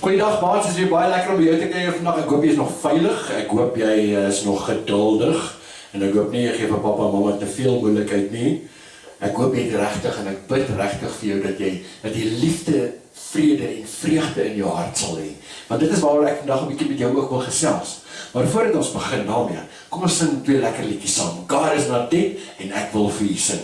Goeiedag maat, het is weer baie lekker om by jou te kuier vandag. Ek hoop jy is nog veilig, ek hoop jy is nog geduldig en ek hoop nie jy gee vir pappa en mamma te veel moeilikheid nie. Ek hoop jy het regtig en ek bid regtig vir jou dat jy liefde, vrede en vreugde in jou hart sal hê. Want dit is waaroor ek vandag 'n bietjie met jou ook wil gesels. Maar voordat ons begin daarmee, kom ons sing 2 lekker liedjies saam. God is not dead en ek wil vir u sing.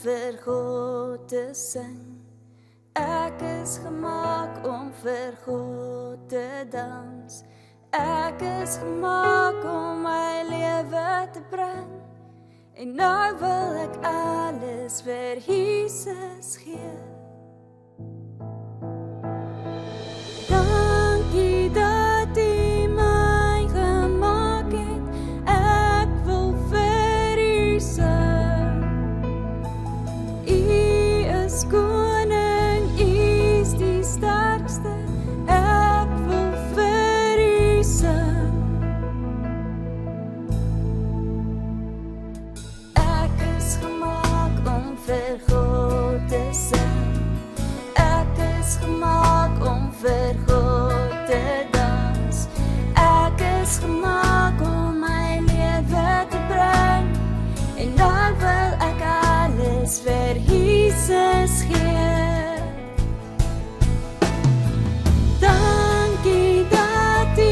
vir God te sing. Ek is gemaak om vir God te dans. Ek is gemaak om my lewe te bring. En nou wil ek alles vir Jesus gee. Dankie dat U my gemaak het. Ek wil vir U sing. U is koning, U is die sterkste. Ek wil vir U sing. Ek is gemaak om vir God te sing. Ek is gemaak om vir God te dans. Ek is gemaak om my lewe te bring. En dan wil ek alles vir Jesus gee. Dankie dat U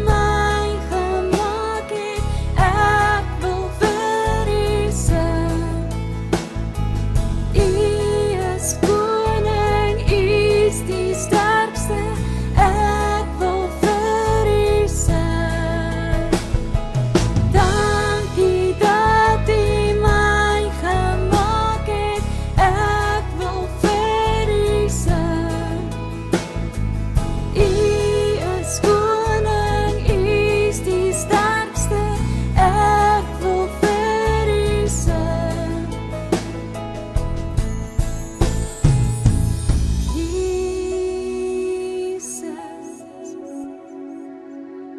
my gemaak het. Ek wil vir U sing. U is koning, U is die sterkste. Ek wil vir U sing. Dankie dat U my gemaak het. Ek wil vir U sing. U is koning, U is die sterkste. Ek wil vir U sing. Jesus,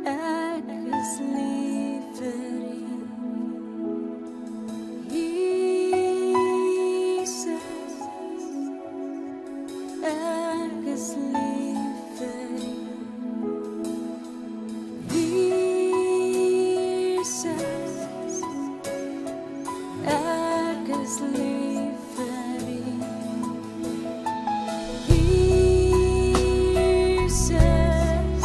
ek is lief vir U. Jesus, ek is lief vir U. Jesus, ek is lief vir U. Jesus,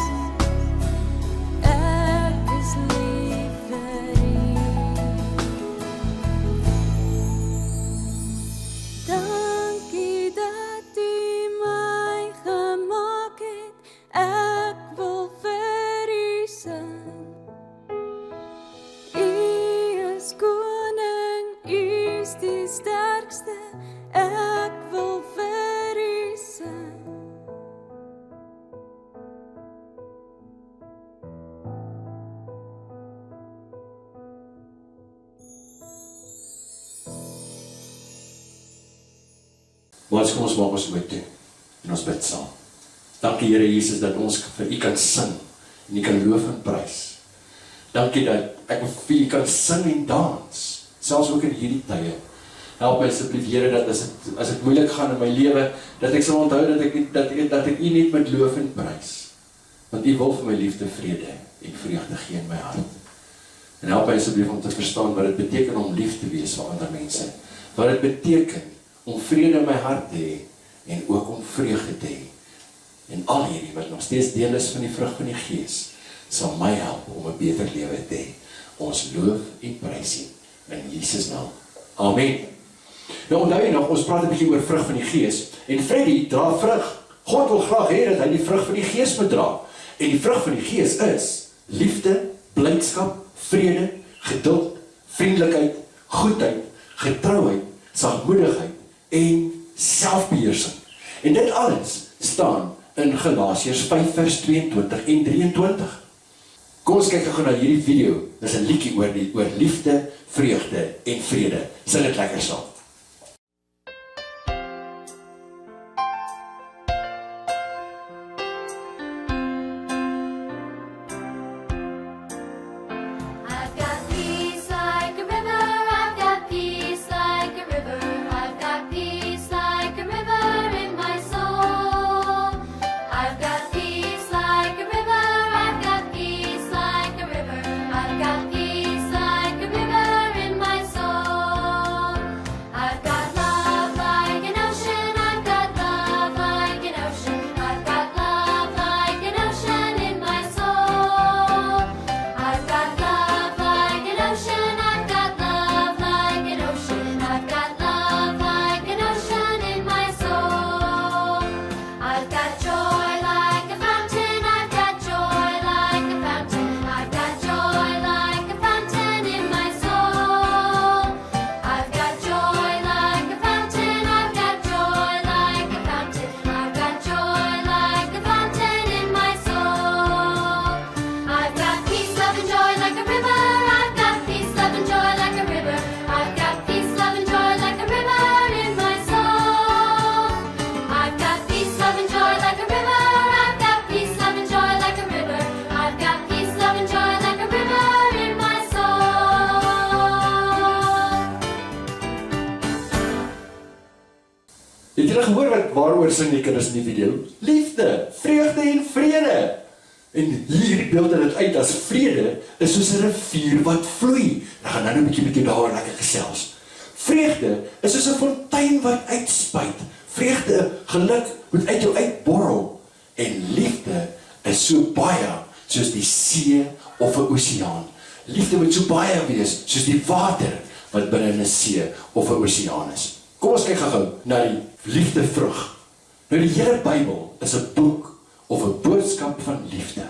ek is lief vir U. Dankie dat U my gemaak het. Ek wil vir U sing. U is koning, U is die sterkste. Ek wil vir U sing. Ons kom ons maak ons oop toe en ons bid saam. Dankie Here Jesus dat ons vir U kan sing en U kan loof en prys. Dankie dat ek vir U kan sing en dans, selfs ook in hierdie tye. Help my asseblief Here dat as dit moeilik gaan in my lewe, dat ek sal onthou dat ek U net met loof en prys. Want U wil vir my liefde, vrede en vreugde gee in my hart. En help my asseblief om te verstaan wat dit beteken om lief te wees vir ander mense. Wat dit beteken om vrede in my hart te hê en ook om vreugde te hê. En al hierdie wat nog steeds deel is van die vrug van die Gees, sal my help om 'n beter lewe te hê. Ons loof en prys U in Jesus naam. Amen. Nou onthou jy nog, ons praat 'n bietjie oor vrug van die Gees en Freddie dra vrug. God wil graag hê dat hy die vrug van die Gees moet dra. En die vrug van die Gees is liefde, blydskap, vrede, geduld, vriendelikheid, goedheid, getrouheid, sagmoedigheid en selfbeheersing. En dit alles staan in Galasiërs 5 vers 22 en 23. Kom ons kyk gou na hierdie video. Dis 'n liedjie oor liefde, vreugde en vrede. Sing dit lekker saam. I've got peace like a river, I've got peace like a river, I've got peace like a river in my soul. I've got peace like a river, I've got peace like a river, I've got peace like a river in my soul. gehoor waaroor sing die kinders in die video? Liefde, vreugde en vrede. En hier beeld dit uit as vrede is soos 'n rivier wat vloei. Dan gaan nou 'n bietjie daaroor lekker gesels. Vreugde is soos 'n fontein wat uitspuit. Vreugde, geluk moet uit jou uitborrel. En liefde is so baie soos die see of 'n oseaan. Liefde moet so baie wees soos die water wat binne 'n see of 'n oseaan is. Kom ons kyk gou na die liefdevrug. Nou die hele Bybel is 'n boek of 'n boodskap van liefde.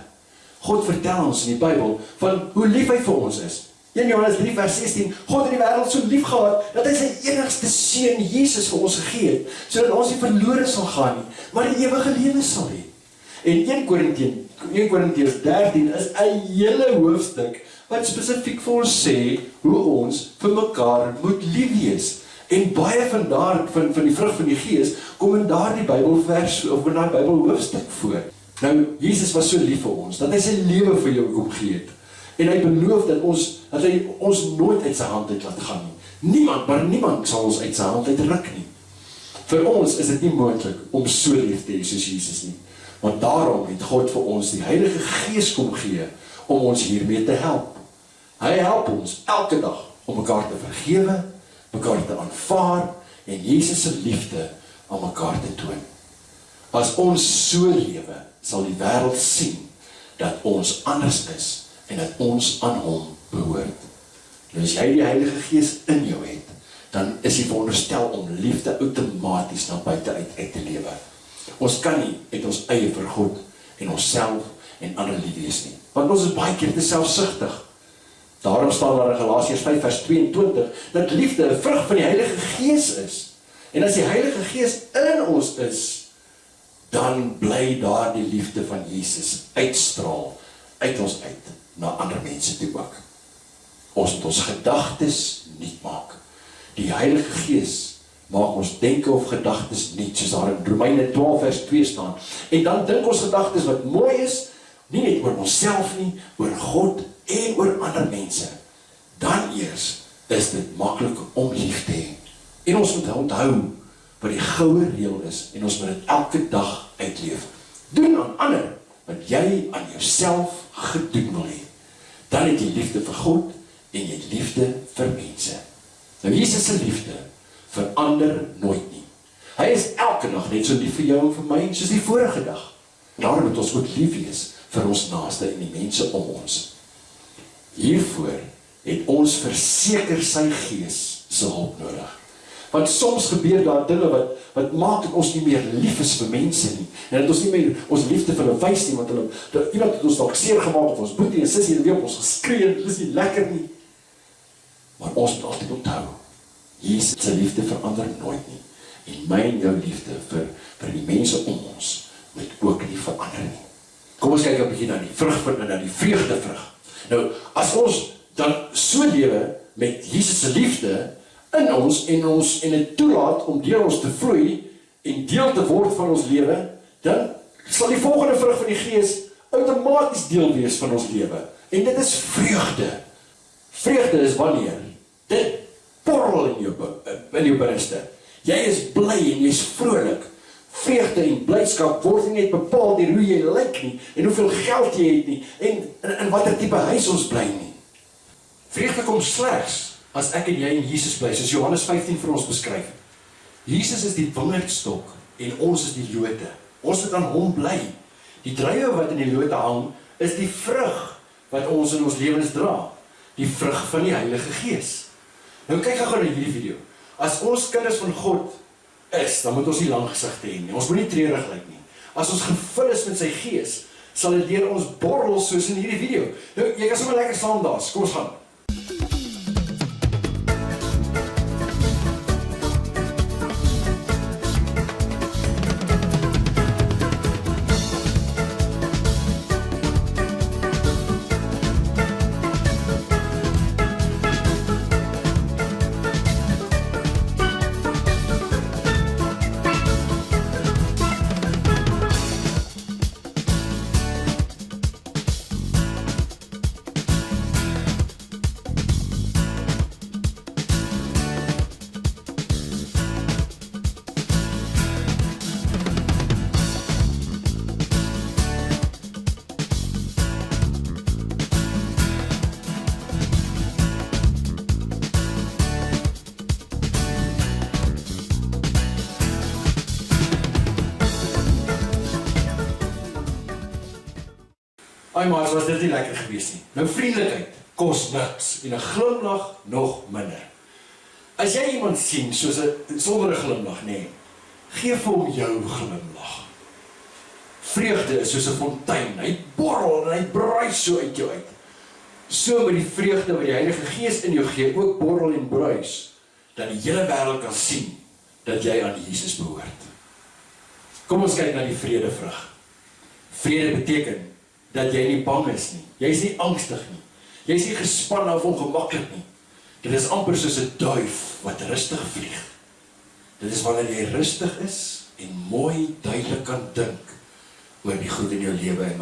God vertel ons in die Bybel van hoe lief hy vir ons is. 1 Johannes 3 vers 16, God het die wêreld so lief gehad, dat hy sy enigste seun Jesus vir ons gegee het, sodat ons nie verlore sal gaan nie, maar die ewige lewe sal hê. En 1 Korintiërs 13 is 'n hele hoofstuk wat spesifiek vir ons sê hoe ons vir mekaar moet lief wees. En baie van die vrug van die Gees kom in daardie Bybelvers of in daai Bybelhoofstuk voor. Nou, Jesus was so lief vir ons, dat hy sy lewe vir jou kom gee het. En hy beloof dat hy ons nooit uit sy hand uit laat gaan nie. Niemand sal ons uit sy hand uit ruk nie. Vir ons is dit nie moontlik om so lief te hê soos Jesus nie. Want daarom het God vir ons die Heilige Gees kom gee om ons hiermee te help. Hy help ons elke dag om mekaar te vergewe, mekaar te aanvaar en Jesus se liefde aan mekaar te toon. As ons so lewe, sal die wêreld sien dat ons anders is en dat ons aan hom behoort. Nou as jy die Heilige Gees in jou het, dan is jy veronderstel om liefde outomaties na buite uit te lewe. Ons kan nie uit ons eie vir God en onsself en ander lief wees nie. Want ons is baie keer te selfsugtig. Daarom staan daar in Galasiërs 5 vers 22 dat liefde 'n vrug van die Heilige Gees is. En as die Heilige Gees in ons is, dan bly daar die liefde van Jesus uitstraal uit ons uit na ander mense toe ook. Ons moet ons gedagtes nuut maak. Die Heilige Gees maak ons denke of gedagtes nuut, soos daar in Romeine 12 vers 2 staan. En dan dink ons gedagtes wat mooi is, nie net oor onsself nie, oor God en oor ander mense. Dan eers is dit maklik om lief te hê. En ons moet onthou wat die goue reël is en ons moet dit elke dag uitleef. Doen aan ander wat jy aan jouself gedoen wil hê. Dan het jy liefde vir God en jy het liefde vir mense. Nou Jesus se liefde verander nooit nie. Hy is elke dag net so lief vir jou en vir my soos die vorige dag. Daarom moet ons ook lief wees vir ons naaste en die mense om ons. Hiervoor het ons verseker sy Gees se hulp nodig. Want soms gebeur daar dinge wat maak dat ons nie meer lief is vir mense nie. En dat ons nie meer ons liefde vir hulle wys nie, want iemand het ons dalk seer gemaak of ons boetie en sussie het weer op ons geskree, dit is nie lekker nie. Maar ons moet altyd onthou, Jesus se liefde verander nooit nie. En my en jou liefde vir die mense om ons moet ook nie verander nie. Kom ons kyk 'n bietjie na die vrug na die vreugdevrug. Nou, as ons dan so lewe met Jesus se liefde in ons en dit toelaat om deur ons te vloei en deel te word van ons lewe, dan sal die volgende vrug van die Gees outomaties deel wees van ons lewe. En dit is vreugde. Vreugde is wanneer dit borrel in jou binneste. Jy is bly en jy is vrolik. Vreugde en blydskap word nie net bepaal deur hoe jy lyk nie en hoeveel geld jy het nie en watter tipe huis ons bly nie. Vreugde kom slegs as ek en jy in Jesus bly, soos Johannes 15 vir ons beskryf. Jesus is die wingerdstok en ons is die lote. Ons moet aan hom bly. Die druiwe wat in die lote hang, is die vrug wat ons in ons lewens dra. Die vrug van die Heilige Gees. Nou kyk gou na hierdie video. As ons kinders van God is, dan moet ons nie lang gesigte hê nie. Ons moet nie treurig lyk nie. As ons gevul is met sy Gees, sal dit deur ons borrel soos in hierdie video. Nou, jy kan sommer lekker saam daas. Kom ons gaan. Ai maar, was dit nie lekker gewees nie. Nou vriendelikheid kos niks en 'n glimlag nog minder. As jy iemand sien soos 'n sonder 'n glimlag, nee, gee vir hom jou glimlag. Vreugde is soos 'n fontein, hy borrel en hy bruis so uit jou uit. So met die vreugde wat die Heilige Gees in jou gee, ook borrel en bruis, dat die hele wêreld kan sien dat jy aan Jesus behoort. Kom ons kyk na die vredevrug. Vrede beteken dat jy nie bang is nie. Jy is nie angstig nie. Jy is nie gespanne of ongemaklik nie. Dit is amper soos 'n duif wat rustig vlieg. Dit is wanneer jy rustig is en mooi duidelik kan dink oor die goed in jou lewe en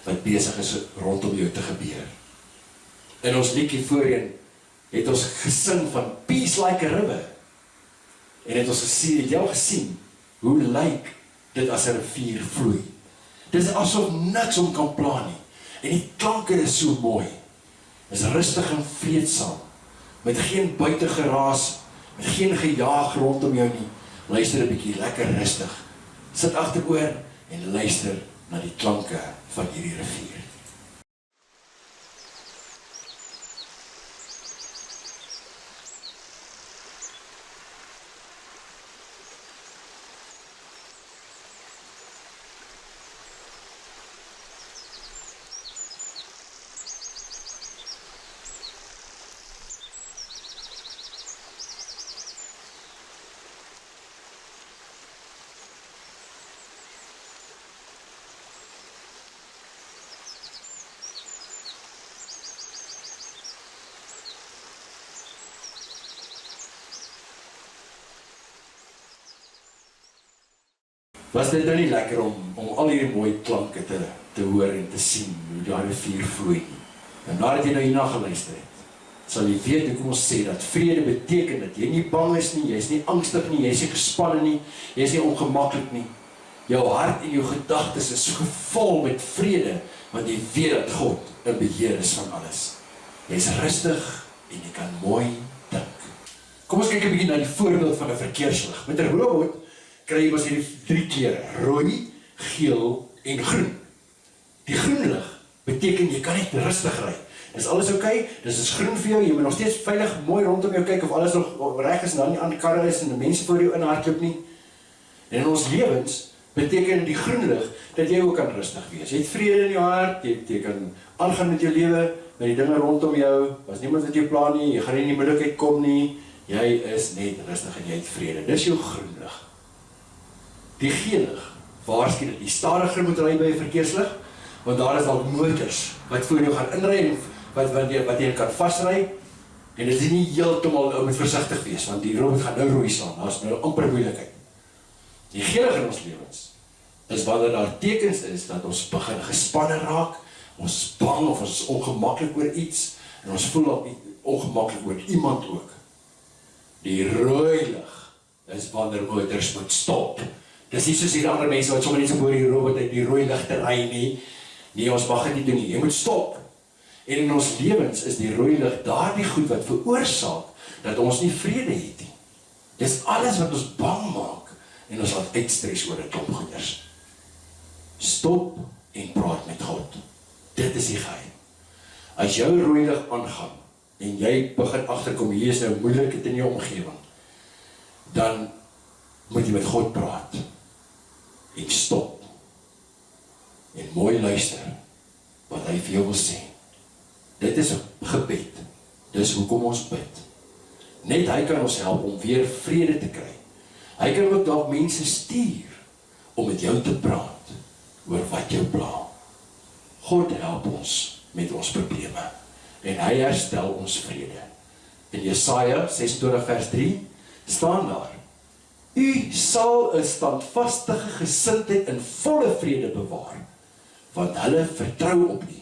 wat besig is rondom jou te gebeur. In ons liedjie voorheen het ons gesing van peace like a river. En het jy al gesien hoe lyk dit as 'n rivier vloei? Dit is asof niks om kan pla nie. En die klanke is so mooi. Dit is rustig en vreedsaam. Met geen buitegeraas, met geen gejaag rondom jou nie. Luister 'n bietjie lekker rustig. Sit agteroor en luister na die klanke van hierdie rivier. Was dit nou nie lekker om al hierdie mooi klanke te hoor en te sien hoe daar 'n rivier vloei nie? En nadat jy nou hierna geluister het, sal jy weet hoe kom ons sê dat vrede beteken dat jy nie bang is nie, jy is nie angstig nie, jy is nie gespanne nie, jy is nie ongemaklik nie. Jou hart en jou gedagtes is gevul met vrede, want jy weet dat God in beheer is van alles. Jy is rustig en jy kan mooi dink. Kom ons kyk 'n bietjie na die voorbeeld van 'n verkeerslig. Met 'n robot kry jy mos hierdie 3 kleure, rooi, geel en groen. Die groen lig beteken jy kan net rustig ry. Is alles oukei? Dis is groen vir jou, jy moet nog steeds veilig mooi rondom jou kyk of alles nog reg is en dan nie aan karre is en die mense voor jou inhardloop nie. En in ons lewens beteken die groen lig dat jy ook kan rustig wees. Jy het vrede in jou hart, jy kan aangaan met jou lewe, met die dinge rondom jou, was niemand wat jou pla nie, jy gaan nie in die moeilikheid kom nie, jy is net rustig en jy het vrede. Dis jou groen lig. Die geel lig waarsku dat jy stadiger moet ry by 'n verkeerslig, want daar is al motors wat voor jou gaan inry en wat jy kan vasry, en dit is nie heeltemal moet versigtig wees, want die robot gaan nou rooi staan, daar is nou amper moeilikheid. Die geel lig in ons lewens is wanneer daar tekens is dat ons begin gespanne raak, ons is bang of ons is ongemaklik oor iets, en ons voel al ongemaklik oor iemand ook. Die rooi lig is wanneer motors moet stop. Dis nie soos die ander mense wat sommer net so boor die robot uit die rooi lig te ry nie. Nee, ons mag dit nie doen nie. Jy moet stop. En in ons lewens is die rooi lig daardie goed wat veroorsaak dat ons nie vrede het nie. Dis alles wat ons bang maak en ons laat uitstres oor 'n klomp goeders. Stop en praat met God. Dit is die geheim. As jou rooi lig aangaan en jy begin agterkom hier is nou moeilikheid in jou omgewing, dan moet jy met God praat. En stop. En mooi luister wat hy vir jou wil sê. Dit is 'n gebed. Dis hoekom ons bid. Net hy kan ons help om weer vrede te kry. Hy kan ook dalk mense stuur om met jou te praat oor wat jou pla. God help ons met ons probleme en hy herstel ons vrede. In Jesaja 26 vers 3 staan daar: U sal 'n standvastige gesindheid in volle vrede bewaar, want hulle vertrou op U.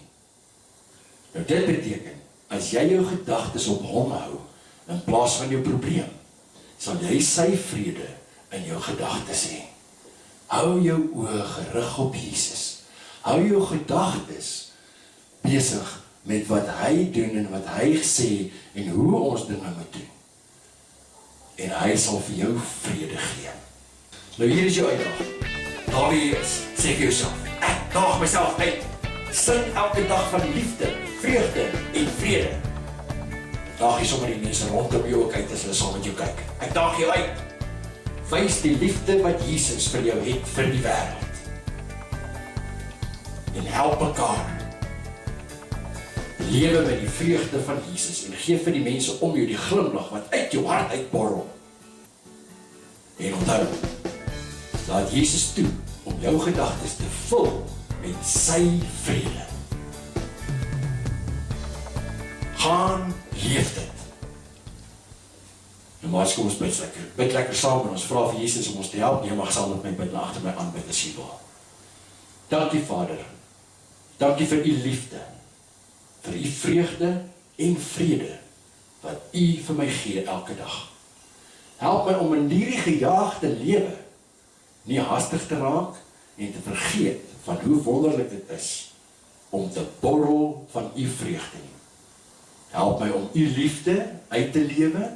Nou dit beteken, as jy jou gedagtes op hom hou, in plaas van jou probleem, sal jy sy vrede in jou gedagtes hê. Hou jou oë gerig op Jesus. Hou jou gedagtes besig met wat hy doen en wat hy sê en hoe ons dinge moet doen. En hy sal vir jou vrede gee. Nou hier is jou uitdaging. Daar wie is, sê vir jouself, ek daag myself uit Sing elke dag van liefde, vreugde en vrede. Daag jy sommer die mense rondom jou ook uit as hulle saam met jou kyk. Ek daag jou uit. Wys die liefde wat Jesus vir jou het vir die wêreld. En help mekaar. Lewe met die vreugde van Jesus en gee vir die mense om jou die glimlag wat uit jou hart uitborrel. En onthou, laat Jesus toe om jou gedagtes te vul met sy vrede. Gaan leef dit. Nou maar kom ons bid lekker. Bid lekker saam en ons vra vir Jesus om ons te help. Jy mag saam met my bid en agter my aanbid as jy wil. Dankie Vader. Dankie vir u liefde. Vir u vreugde en vrede wat u vir my gee elke dag. Help my om in hierdie gejaagde lewe nie hastig te raak en te vergeet van hoe wonderlik dit is om te borrel van u vreugde nie. Help my om u liefde uit te lewe,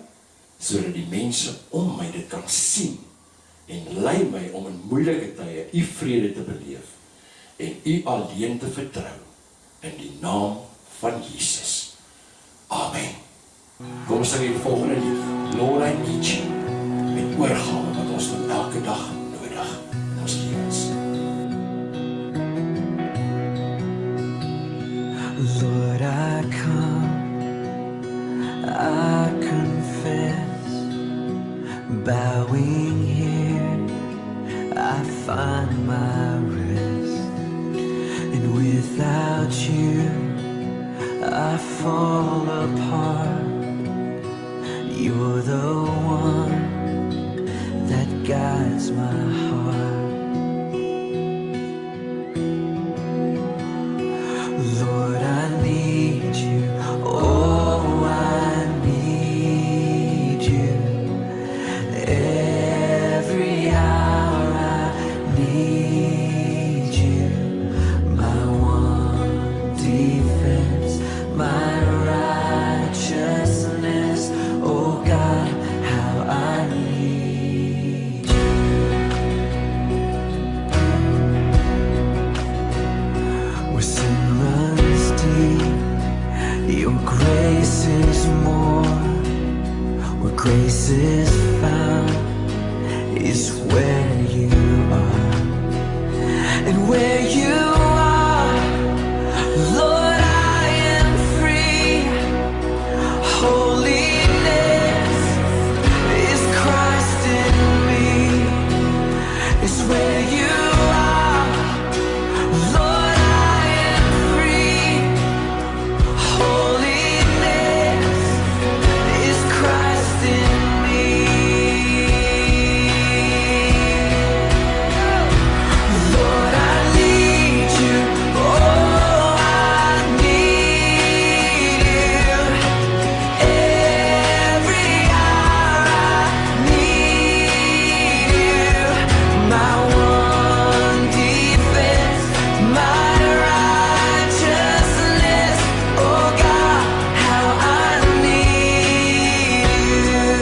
sodat die mense om my dit kan sien en lei my om in moeilike tye u vrede te beleef en u alleen te vertrou in die naam van Jesus. Amen. Kom ons sing die volgende lied, Lord I Need You, met oorgawe wat ons met elke dag nodig in ons lewens. Lord, I come, I confess, bowing here, I find my rest, and without you, I fall apart. You're the one that guides my heart. Lord, I need you. Oh, I need you. Every hour I need you. My one defense, my righteousness. Oh God, how I need you. Where sin runs deep, your grace is more. Where grace is found is where you are. And where you are, Lord, I am free. Holiness is Christ in me. It's where you are, Lord, I am free. Holiness is Christ in me. Lord, I need you. Oh, I need you. Every hour I need you. My one defense, my righteousness. Oh God, how I need you.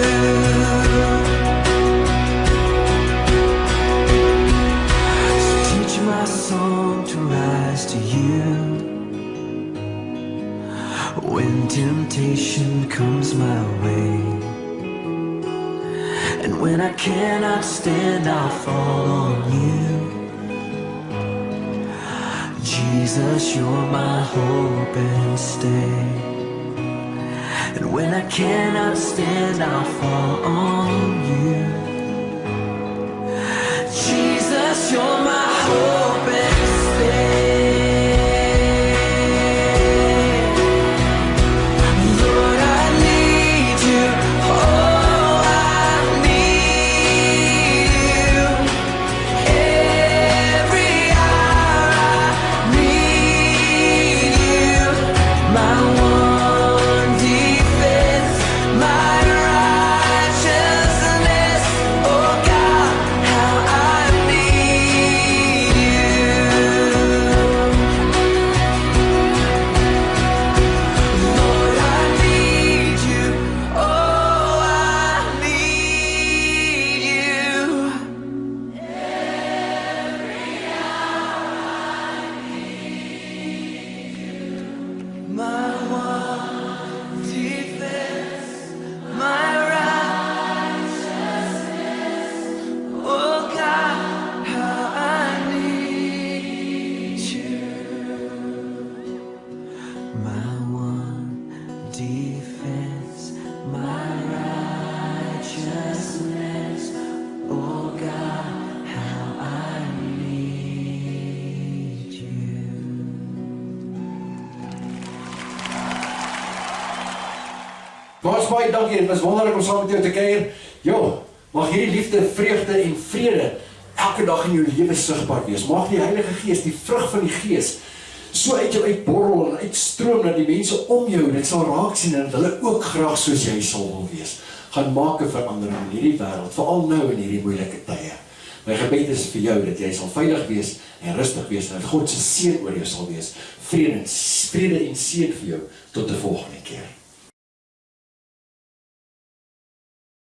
So teach my song to rise to you. When temptation comes my way, and when I cannot stand, I'll fall on you. Jesus, you're my hope and stay. And when I cannot stand, I'll fall on you. Jesus, you're my hope and stay. Lord, I need you. Oh, I need you. Every hour I need you. My one defense, my righteousness. Baas, baie dankie, dit was wonderlik om saam met jou te kuier. Jo, mag hierdie liefde, vreugde en vrede elke dag in jou lewe sigbaar wees. Mag die Heilige Gees, die vrug van die Gees, so uit jou uitborrel en uitstroom dat die mense om jou dit sal raak sien en dat hulle ook graag soos jy sal wil wees. Gaan maak 'n verandering in hierdie wêreld, veral nou in hierdie moeilike tye. My gebed is vir jou dat jy sal veilig wees en rustig wees en dat God se seën oor jou sal wees. Vrede en seën vir jou tot 'n volgende keer.